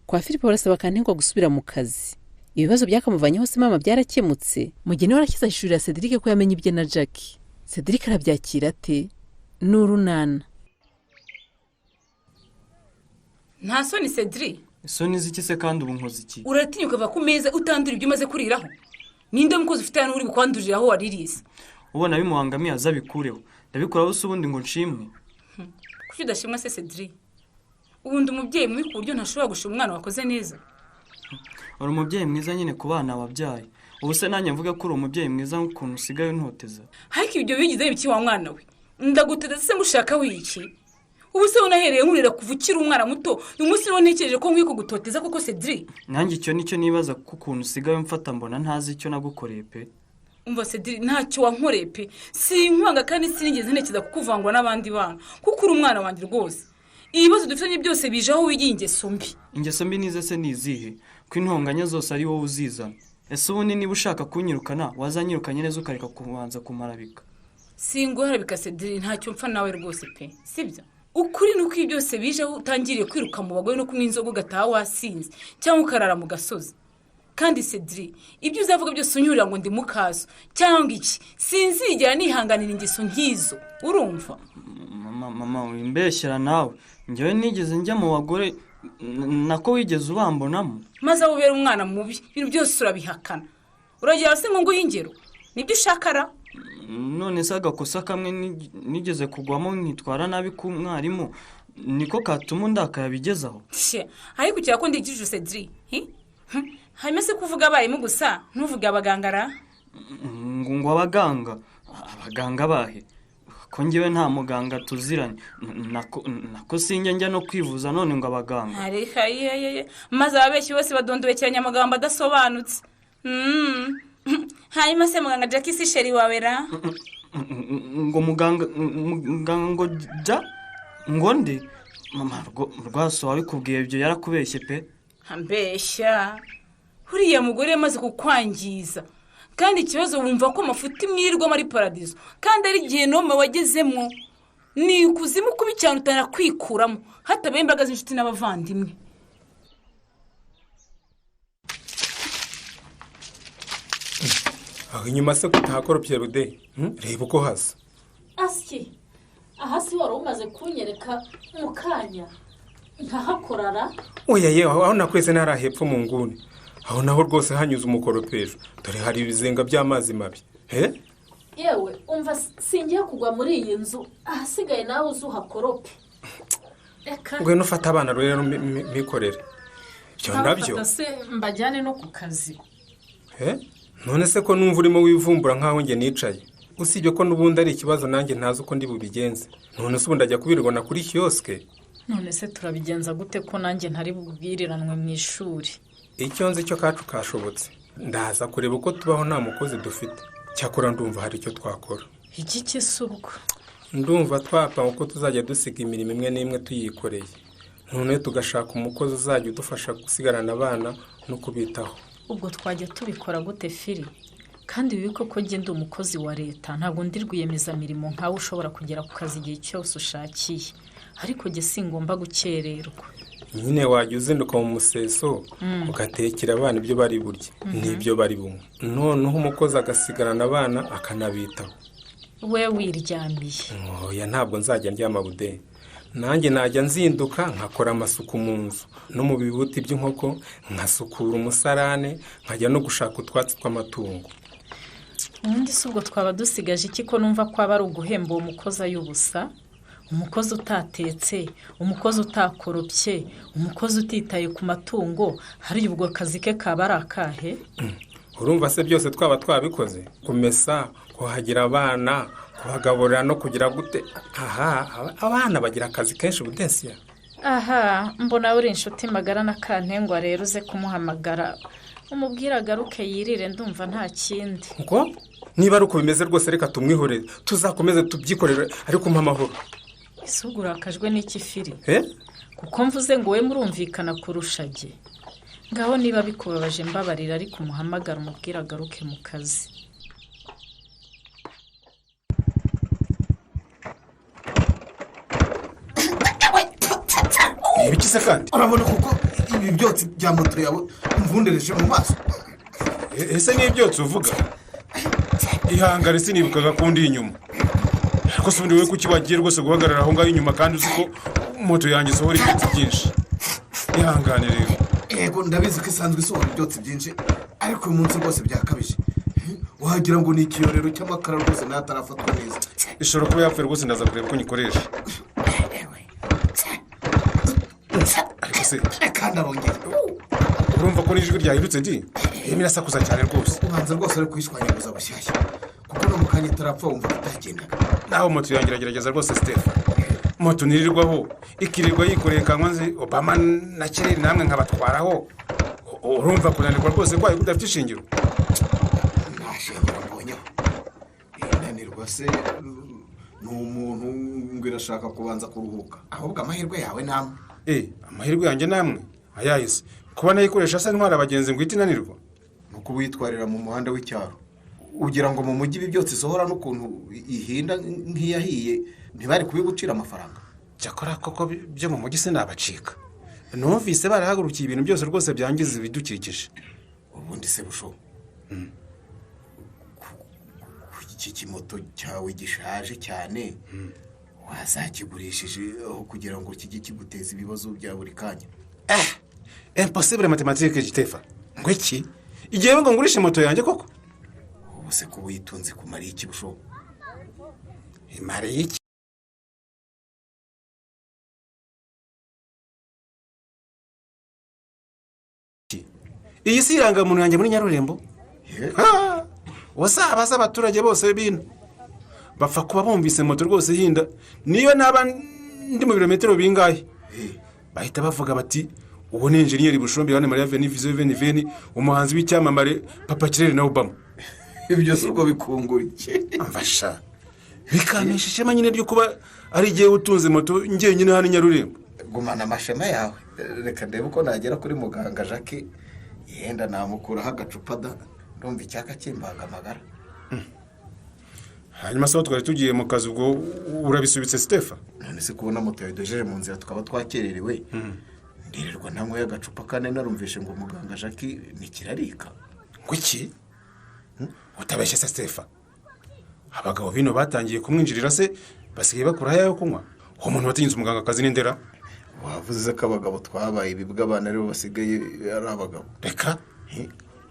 Kwa Philippe barasaba Kantengwa gusubira mu kazi. Ibibazo byakamuvanyeho se mama byarakemutse. Mugeni warakiza ishurira Cedric ko yamenye ibye na Jackie. Cedric arabyakira ate? N'urunana. Nta soni Cedric. Soni ziki se kandi ubu nkoze iki? Uratinyuka va ku meza utandura ibyo umaze kuriraho. Ninde mukozi ufite hano uri bukwandurira aho waririza? Ubona bimuhangamiye azabikureho. Ndabikora bose ubundi ngo nshimwe. Kuki udashimwa se Cedric? Ubundi umubyeyi mubi ku buryo ntashobora gushima umwana wakoze neza. Uri umubyeyi mwiza nyine ku bana wabyaye. Ubu se nanjye mvuga ko uri umubyeyi mwiza nk'ukuntu usigaye untoteza. Ariko ibyo bigize ibiki wa mwana we? Ndaguteza se ngushaka wiki? Ubu se unahereye nkurira kuva ukiri umwana muto. Uyu munsi rero ntekereje ko nkwiye kugutoteza koko Cedric. Nanjye icyo nicyo nibaza ko ukuntu usigaye mfata mbona ntazi icyo nagukoreye pe. Umva Cedric ntacyo wankoreye pe. Sinkwanga kandi sinigeze ntekereza kukuvangwa n'abandi bana. Kuko uri umwana wanjye rwose. Ibibazo dufitanye byose bijaho wigiye ingeso mbi. Ingeso mbi nize se nizihe? Ko intonganya zose ari wowe uzizana. Ese ubundi niba ushaka kunyirukana wazanyirukanye neza ukareka kubanza kumarabika. Singuharabika Cedric ntacyo mpfa nawe rwose pe. Sibyo? Ukuri nuko ibi byose bijaho utangiriye kwiruka mu bagore no kunywa inzoga ugataha wasinze cyangwa ukarara mu gasozi. Kandi Cedric ibyo uzavuga byose unyurira ngo ndi mukazo cyangwa iki sinzigera nihanganira ingeso nkizo. Urumva? Mama wimbeshyera nawe. Njyewe nigeze njya mu bagore nako wigeze ubambonamo. Maze ubera umwana mubi ibintu byose urabihakana. Uragira se ngo y'ingero nibyo ushakara? None se agakosa kamwe nigeze kugwamo nitwara nabi ku mwarimu niko katuma ndakaya bigezaho. Ariko cyako ko ndigije Cedric. Hanyuma se kuvuga abarimu gusa ntuvuga abagangara? Ngo abaganga bahe? Ko ngiwe nta muganga tuziranye nako sinjye njya no kwivuza none ngo abaganga. Ariko maze ababeshyi bose badondobekeranya amagambo adasobanutse. Hanyuma se muganga Jackie si sheri wawe ra? Ngo muganga ngo ja ngo nde? Mama rwaso wabikubwiye ibyo yarakubeshye pe. Ambeshya. Huriya mugore yamaze kukwangiza. Kandi ikibazo wumva ko amafuti mwirirwa muri paradizo kandi ari gihe nome wagezemo ni kuzimu kubi cyane utarakwikuramo hatabaye imbaga z'inshuti n'abavandimwe. Aho inyuma se kutahakoropye Rude reba uko hasa. Aski aha si wari umaze kunyereka mu kanya ntahakorara. Oya yewe aho nakwese nara hepfo mu nguni. Aho naho rwose hanyuze umukoropesho. Dore hari ibizenga by'amazi mabi. Yewe umva singiye kugwa muri iyi nzu ahasigaye nawe uzuhakorope. Ngwino ufata abana rero mikorere. Byo nabyo. Se mbajyane no ku kazi. None se ko numva urimo wivumbura nkaho nge nicaye. Usibye ko nubundi ari ikibazo nanjye ntazi uko ndi bubigenze. None se ubundi ajya kubirwana kuri kioske. None se turabigenza gute ko nanjye ntari bubwiriranwe mu ishuri? Icyo nzi cyo kacu kashobotse. Ndaza kureba uko tubaho nta mukozi dufite. Cyakora ndumva hari icyo twakora. Iki kisubwo. Ndumva twapa uko tuzajya dusiga imirimo imwe n'imwe tuyikoreye. None tugashaka umukozi uzajya udufasha gusigarana abana no kubitaho. Ubwo twajya tubikora gute Fili? Kandi bibi koko genda umukozi wa leta ntabwo ndi rwiyemeza mirimo nkawe ushobora kugera ku kazi igihe cyose ushakiye. Ariko jye singomba gukererwa. Nyine wajya uzinduka mu museso ugatekera abana ibyo bari burye n'ibyo bari bumwe. Noneho umukozi agasigarana abana akanabitaho. We wiryamiye. Oya ntabwo nzajya ndyama Bude. Nanjye najya nzinduka nkakora amasuku mu nzu no mu bibuti by'inkoko nkasukura umusarane nkajya no gushaka utwatsi tw'amatungo. Ubundi se ubwo twaba dusigaje iki ko numva ko aba ari uguhemba uwo mukozi ay'ubusa? Umukozi utatetse, umukozi utakoropye, umukozi utitaye ku matungo, hari ubwo akazi ke kaba ari akahe? Urumva se byose twaba twabikoze? Kumesa, kuhagira abana, kuhagaburira no kugira gute? Abana bagira akazi kenshi Budensiya. Mbona uri inshuti magara na Kantengwa rero uze kumuhamagara. Umubwira agaruke yirire ndumva nta kindi. Ngo niba ari uko bimeze rwose reka tumwihorere. Tuzakomeze tubyikorere ariko mpa amahoro. Isugura akajwe n'iki Fili? Kuko mvuze ngo we murumvikana kurusha jye. Ngaho niba bikubabaje mbabarira ariko umuhamagara umubwira agaruke mu kazi. iki se kandi urabona kuko ibi byotsi bya moto yawe mvundereje mu maso. ese ni ibyotsi uvuga ihangare sinibukaga kundi inyuma ariko se ubundi wowe kuki wagiye rwose guhagarara aho ngaho inyuma kandi uzi ko moto yanjye isohora ibyotsi byinshi ihangane rero. Yego ndabizi ko isanzwe isohora ibyotsi byinshi ariko uyu munsi rwose byakabije wagira ngo ni ikiyorero cy'amakara rwose nayo atarafatwa neza. ishobora kuba yapfuye rwose ndaza kureba ko nyikoresha ariko se kandi arongera urumva ko n'ijwi ryahindutse ndi irimo irasakuza cyane rwose. ubanza rwose ari kuyishwanyaguza bushyashya kuko no mu kanya itarapfa wumva bitagendaga. naho moto yanjye iragerageza rwose Stephen moto nirirwaho ikirirwa yikoreye kanwanze Obama na Kireri namwe nkabatwaraho urumva kunanirwa rwose kwayo kudafite ishingiro. ntashingiro mbonyeho inanirwa se ni umuntu ngo irashaka kubanza kuruhuka ahubwo amahirwe yawe namwe. amahirwe yanjye namwe ayahise kuba nayikoresha asa ntwara abagenzi ngo ihite inanirwa nuko witwarira mu muhanda w'icyaro ugira ngo mu mujyi ibi byose isohora n'ukuntu ihinda nk'iyahiye ntibari kubigucira amafaranga. cyakora koko byo mu mujyi sinabacika numvise barahagurukiye ibintu byose rwose byangiza ibidukikije. ubundi se busho iki kimoto cyawe gishaje cyane wazakigurishije aho kugira ngo kijye kiguteza ibibazo bya buri kanya. impossible mathématique Stephen ngo iki igihe ngo ngurishe moto yanjye koko ubu se ko witunze kumara iki busho imare iki iyi si irangamuntu yanjye muri Nyarurembo wasabaza abaturage bose bino bapfa kuba bumvise moto rwose hinda niyo naba ndi mu birometero bingahe bahita bavuga bati uwo ni engineer Bushombi Yohana Maria Veni umuhanzi w'icyamamare Papa Kireri na Obama. ibyo se ubwo bikunguriye amfasha bikamisha ishema nyine ryo kuba ari igihe utunze moto njyenyine hano Nyarurembo. gumana amashema yawe reka ndebe uko nagera kuri muganga Jacques yenda namukuraho agacupa da ndumva icyaka kimbaga amagara. hanyuma se twari tugiye mu kazi ubwo urabisubitse Stephen none se kubona moto yadojeje mu nzira tukaba twakererewe ndirirwa namwe agacupa kane narumvishe ngo muganga Jacques nikirarika ngo iki utabeshye se Stephen abagabo bino batangiye kumwinjirira se basigaye bakura yo kunywa uwo muntu watinze umuganga akazi n'indera wavuze ko abagabo twabaye ibibwa abana rero basigaye ari abagabo reka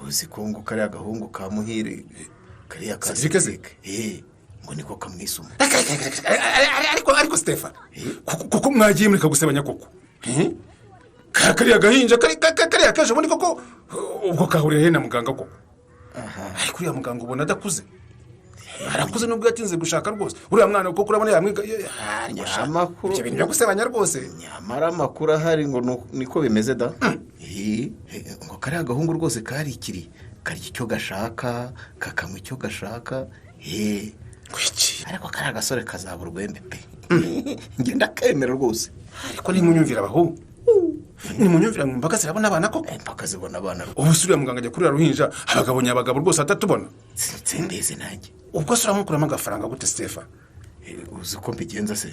uzi ko ngo kari agahungu ka Muhire kari akazike ngo niko kamwisuma ariko Stephen kuko mwagiye muri kagusebanya koko kari agahinja kari akaje ubundi koko ubwo kahuriye na muganga koko ariko uriya muganga ubona adakuze arakuze nubwo yatinze gushaka rwose uriya mwana koko urabona yamwiga amakuru ibyo bintu byo gusebanya rwose nyamara amakuru ahari ngo niko bimeze da ngo kari agahungu rwose karikiri karya icyo gashaka kakanywa icyo gashaka kwiki ariko kari agasore kazabura urwembe pe ngenda kemera rwose ariko nimunyumvira abahu nimunyumvira ngo mpaka zirabona abana koko mpaka zibona abana ubu suriya muganga ajya kurira ruhinja abagabo nyabagabo rwose atatubona sinzendeze nanjye ubwo se uramukuramo agafaranga gute Stephen uzi ko mbigenza se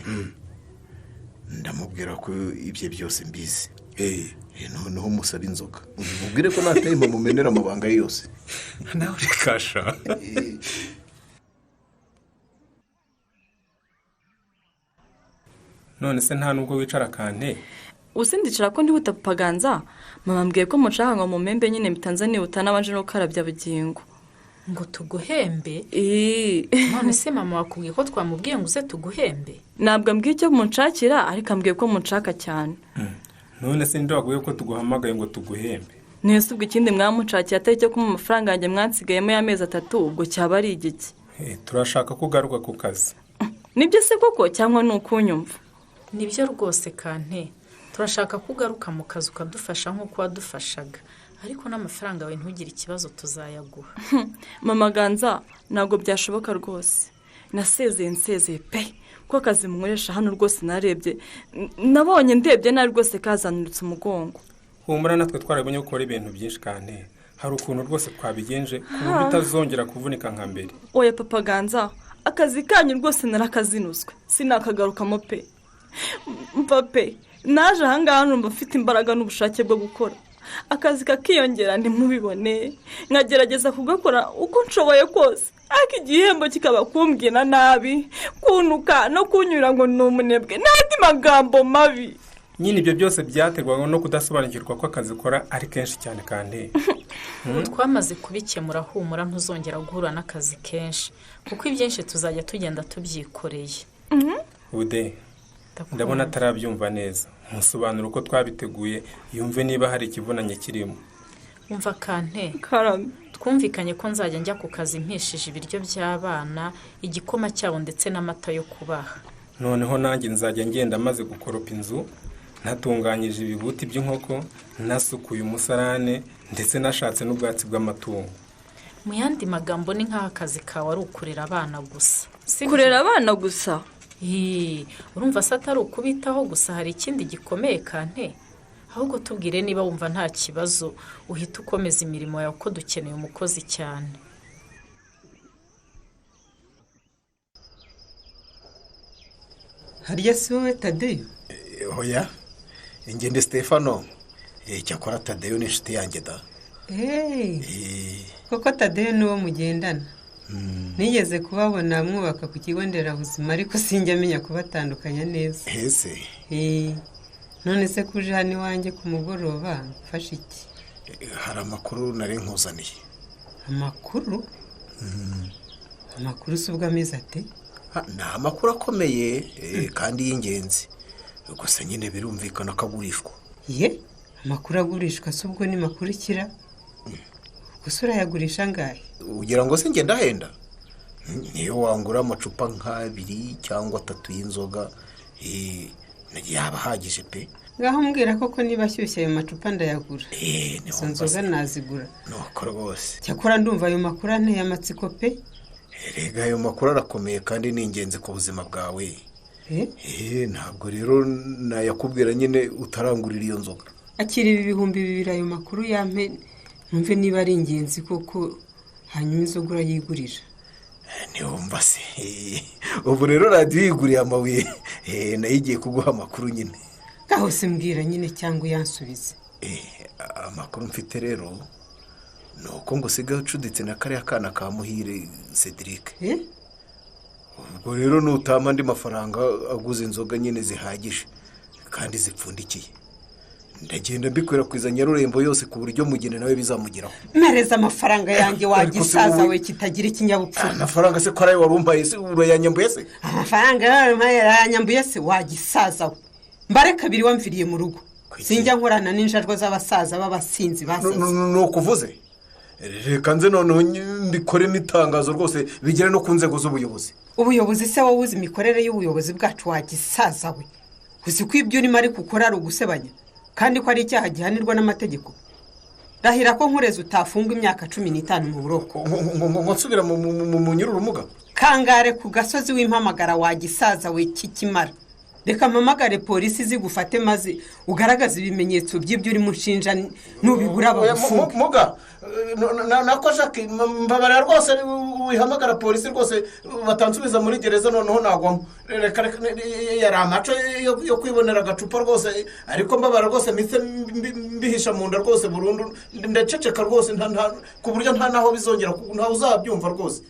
ndamubwira ko ibyo byose mbizi noneho musaba inzoga mubwire ko nateye mumenera amabanga ye yose nawe rikasha none se nta nubwo wicara kante usindicara ko ndihuta Paganza mama mbwiye ko mushaka ngo mu membe nyine mitanzaniye utanabanje no karabya bugingo ngo tuguhembe none se mama wakubwiye ko twamubwiye ngo uze tuguhembe ntabwo ambwiye icyo munshakira ariko ambwiye ko munshaka cyane none se ndaguye ko tuguhamagaye ngo tuguhembe nese ubwo ikindi mwamucakiye atari cyo kuma amafaranga yanjye mwansigayemo y'amezi 3 ubwo cyaba ari igiki turashaka kugaruka ku kazi nibyo se koko cyangwa ni ukunyumva nibyo rwose kante turashaka kugaruka mu kazi ukadufasha nk'uko wadufashaga ariko n'amafaranga yawe ntugire ikibazo tuzayaguha mama Ganza ntabwo byashoboka rwose nasezeye pe ko akazi munkoresha hano rwose narebye nabonye ndebye nabi rwose kazanurutse umugongo humura natwe twarabonye gukora ibintu byinshi kante hari ukuntu rwose twabigenje ku buryo utazongera kuvunika nka mbere oya papa Ganza akazi kanyu rwose narakazinuzwe sinakagarukamo pe mpa pe naje ahangaha numva mfite imbaraga n'ubushake bwo gukora akazi kakiyongera ntimubibone nkagerageza kugakora uko nshoboye kose ariko igihembo kikaba kumbwira nabi kunuka no kunyura ngo ni umunebwe n'andi magambo mabi. nyine ibyo byose byaterwaga no kudasobanukirwa ko akazi ukora ari kenshi cyane kandi ubu twamaze kubikemura humura ntuzongera guhura n'akazi kenshi kuko ibyinshi tuzajya tugenda tubyikoreye. Bude ndabona atarabyumva neza musobanura uko twabiteguye yumve niba hari ikivunanye kirimo. Umva Kante Karame, twumvikanye ko nzajya njya ku kazi mpishije ibiryo by'abana igikoma cyabo ndetse n'amata yo kubaha. noneho nanjye nzajya ngenda maze gukoropa inzu natunganyije ibibuti by'inkoko nasukuye umusarane ndetse nashatse n'ubwatsi bw'amatungo. Mu yandi magambo ni nk'aho akazi kawe ari ukurera abana gusa. kurera abana gusa? Urumva se atari ukubitaho gusa hari ikindi gikomeye Kante? Ahubwo tubwire niba wumva nta kibazo uhita ukomeza imirimo yawe ko dukeneye umukozi cyane. Harya si wowe Tadeyo? Hoya ingende Stefano cyakora Tadeyo ni inshuti yanjye da. Koko Tadeyo ni uwo mugendana. Nigeze kubabona mwubaka ku kigo nderabuzima ariko sinjya amenya kubatandukanya neza. Ese none se kuje hano iwanjye ku mugoroba mfashe iki? hari amakuru nari nkuzaniye. Amakuru? Amakuru si ubwo ameze ate? Ni amakuru akomeye kandi y'ingenzi gusa nyine birumvikana ko agurishwa. Amakuru agurishwa si ubwo ni makuru ikira? Gusa urayagurisha angahe? Ugira ngo se ngenda henda niyo wangura amacupa nk'abiri cyangwa 3 y'inzoga yaba hagije pe. Ngaho mbwira koko niba ashyushye ayo macupa ndayagura. Izo nzoga nazigura. Nuko rwose. Cyakora ndumva ayo makuru anteye amatsiko pe. Erega ayo makuru arakomeye kandi ni ingenzi ku buzima bwawe. Ntabwo rero nayakubwira nyine utarangurira iyo nzoga. Akiri ibihumbi 2 ayo makuru yampe numve niba ari ingenzi koko hanyuma inzoga urayigurira. Niwumva se ubu rero radiyo yiguriye amabuye nayigiye kuguha amakuru nyine. Gaho se mbwira nyine cyangwa yansubize. Amakuru mfite rero nuko ngo usigaye ucuditse na kariya kana ka Muhire Cedric. Ubwo rero nutama andi mafaranga aguze inzoga nyine zihagije kandi zipfundikiye ndagenda mbikwirakwiza Nyarurembo yose ku buryo mugene nawe bizamugeraho. Mereza amafaranga yanjye wagisaza we kitagira ikinyabupfura. Amafaranga se ko arayo warumbaye se urayanyambuye se? Amafaranga yarayanyambuye se wagisaza we. Mbare kabiri wamviriye mu rugo. Sinjya nkorana n'injarwa z'abasaza b'abasinzi basaze. No kuvuze. Reka nze noneho mbikore n'itangazo rwose bigere no ku nzego z'ubuyobozi. Ubuyobozi se wowe uzi imikorere y'ubuyobozi bwacu wagisaza we. Uzi ko ibyo urimo ari gukora ari ugusebanya kandi ko ari icyaha gihanirwa n'amategeko. Rahira ko nkureze utafungwa imyaka 15 mu buroko. Ngo nsubira mu nyirurumuga. Kangare ku gasozi w'impamagara wagisaza we kikimara. Reka mpamagare polisi zigufate maze ugaragaza ibimenyetso by'ibyo uri mushinja nubigura bagufunga. Muga nako Jacques mbabara rwose wihamagara polisi rwose batansubiza muri gereza noneho nagwamo. Reka yari amaco yo kwibonera agacupa rwose ariko mbabara rwose mise mbihisha mu nda rwose burundu ndaceceka rwose nta ku buryo nta naho bizongera nta uzabyumva rwose.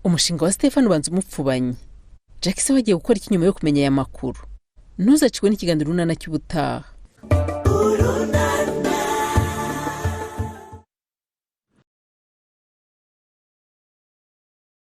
Umushinga wa Stefano ubanza umupfubanye. Jackson wagiye gukora iki nyuma yo kumenya aya makuru? Ntuzacikwe n'ikiganiro runana cy'ubutaha.